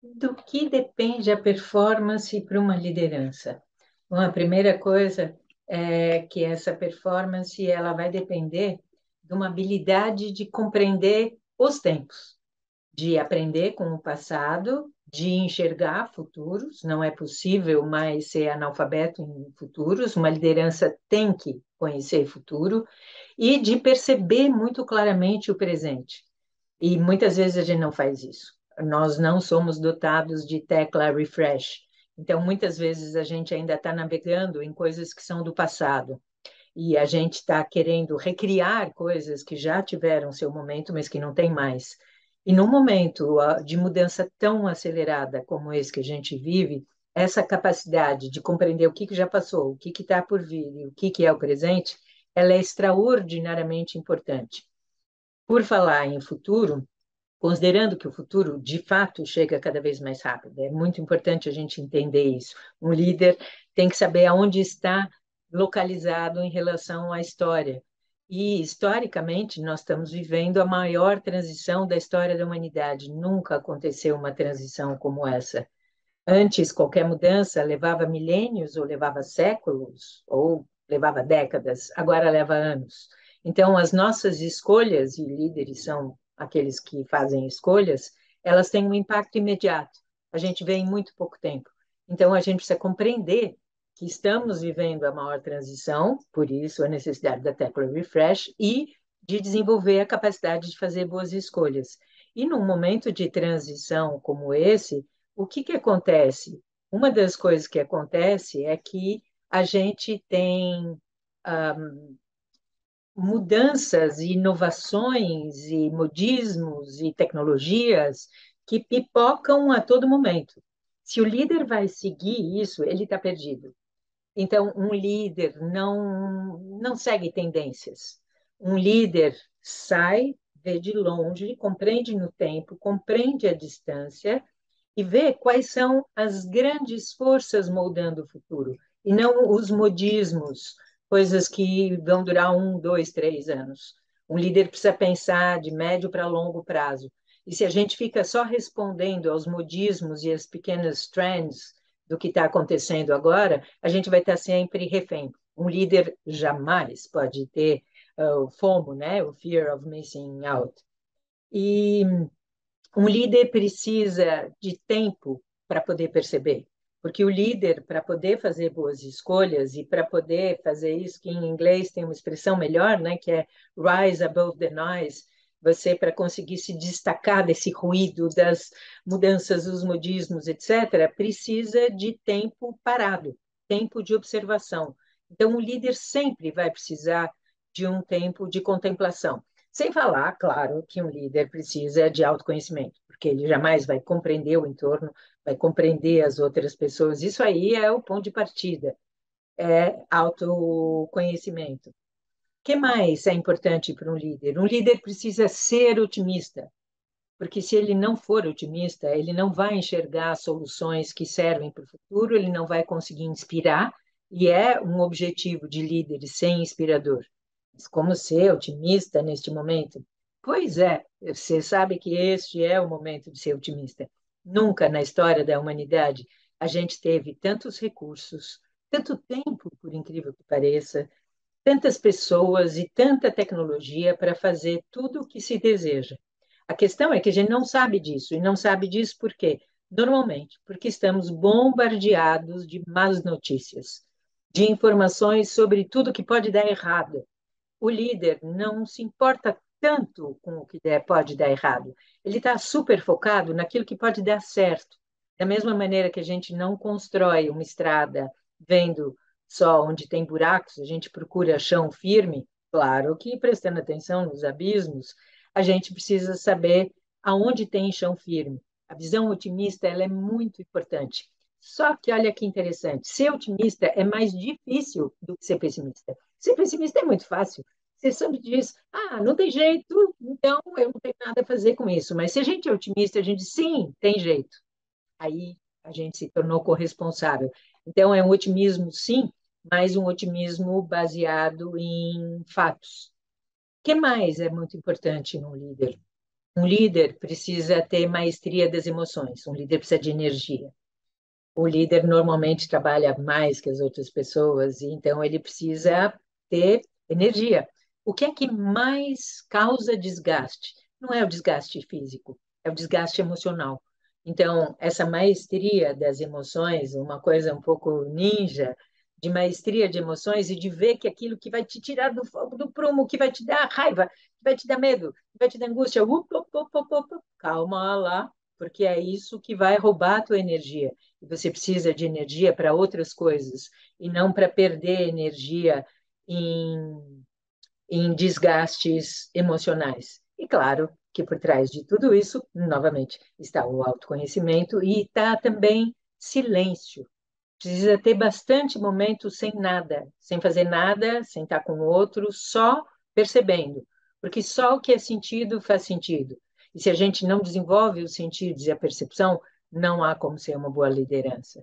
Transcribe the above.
Do que depende a performance para uma liderança? Bom, a primeira coisa é que essa performance ela vai depender de uma habilidade de compreender os tempos, de aprender com o passado, de enxergar futuros. Não é possível mais ser analfabeto em futuros. Uma liderança tem que conhecer futuro e de perceber muito claramente o presente. E muitas vezes a gente não faz isso. Nós não somos dotados de tecla refresh. Então, muitas vezes a gente ainda está navegando em coisas que são do passado. E a gente está querendo recriar coisas que já tiveram seu momento, mas que não tem mais. E num momento de mudança tão acelerada como esse que a gente vive, essa capacidade de compreender o que já passou, o que está por vir e o que é o presente, ela é extraordinariamente importante. Por falar em futuro, considerando que o futuro, de fato, chega cada vez mais rápido. É muito importante a gente entender isso. Um líder tem que saber aonde está localizado em relação à história. E, historicamente, nós estamos vivendo a maior transição da história da humanidade. Nunca aconteceu uma transição como essa. Antes, qualquer mudança levava milênios, ou levava séculos, ou levava décadas, agora leva anos. Então, as nossas escolhas, e líderes são aqueles que fazem escolhas, elas têm um impacto imediato. A gente vê em muito pouco tempo. Então, a gente precisa compreender que estamos vivendo a maior transição, por isso a necessidade da tecla refresh, e de desenvolver a capacidade de fazer boas escolhas. E num momento de transição como esse, o que que acontece? Uma das coisas que acontece é que a gente tem ah, mudanças e inovações e modismos e tecnologias que pipocam a todo momento. Se o líder vai seguir isso, ele está perdido. Então, um líder não segue tendências. Um líder sai, vê de longe, compreende no tempo, compreende a distância e ver quais são as grandes forças moldando o futuro, e não os modismos, coisas que vão durar 1, 2, 3 anos. Um líder precisa pensar de médio para longo prazo. E se a gente fica só respondendo aos modismos e às pequenas trends do que está acontecendo agora, a gente vai estar sempre refém. Um líder jamais pode ter o FOMO, né? O Fear of Missing Out. E um líder precisa de tempo para poder perceber, porque o líder, para poder fazer boas escolhas e para poder fazer isso, que em inglês tem uma expressão melhor, né, que é rise above the noise, você, para conseguir se destacar desse ruído das mudanças, dos modismos, etc., precisa de tempo parado, tempo de observação. Então, o líder sempre vai precisar de um tempo de contemplação. Sem falar, claro, que um líder precisa de autoconhecimento, porque ele jamais vai compreender o entorno, vai compreender as outras pessoas. Isso aí é o ponto de partida, é autoconhecimento. O que mais é importante para um líder? Um líder precisa ser otimista, porque se ele não for otimista, ele não vai enxergar soluções que servem para o futuro, ele não vai conseguir inspirar, e é um objetivo de líder ser inspirador. Mas como ser otimista neste momento? Pois é, você sabe que este é o momento de ser otimista. Nunca na história da humanidade a gente teve tantos recursos, tanto tempo, por incrível que pareça, tantas pessoas e tanta tecnologia para fazer tudo o que se deseja. A questão é que a gente não sabe disso, e não sabe disso por quê? Normalmente, porque estamos bombardeados de más notícias, de informações sobre tudo que pode dar errado. O líder não se importa tanto com o que pode dar errado. Ele está super focado naquilo que pode dar certo. Da mesma maneira que a gente não constrói uma estrada vendo só onde tem buracos, a gente procura chão firme. Claro que prestando atenção nos abismos, a gente precisa saber aonde tem chão firme. A visão otimista ela é muito importante. Só que olha que interessante, ser otimista é mais difícil do que ser pessimista. Ser pessimista é muito fácil. Você sempre diz, não tem jeito, então eu não tenho nada a fazer com isso. Mas se a gente é otimista, a gente diz, sim, tem jeito. Aí a gente se tornou corresponsável. Então é um otimismo, sim, mas um otimismo baseado em fatos. O que mais é muito importante num líder? Um líder precisa ter maestria das emoções, um líder precisa de energia. O líder normalmente trabalha mais que as outras pessoas, e então ele precisa ter energia. O que é que mais causa desgaste? Não é o desgaste físico, é o desgaste emocional. Então, essa maestria das emoções, uma coisa um pouco ninja, de maestria de emoções e de ver que aquilo que vai te tirar do fogo do prumo, que vai te dar raiva, que vai te dar medo, que vai te dar angústia, calma lá, porque é isso que vai roubar a tua energia. E você precisa de energia para outras coisas e não para perder energia em, em desgastes emocionais. E claro que por trás de tudo isso, novamente, está o autoconhecimento e está também silêncio. Precisa ter bastante momento sem nada, sem fazer nada, sem estar com o outro, só percebendo. Porque só o que é sentido faz sentido. E se a gente não desenvolve os sentidos e a percepção, não há como ser uma boa liderança.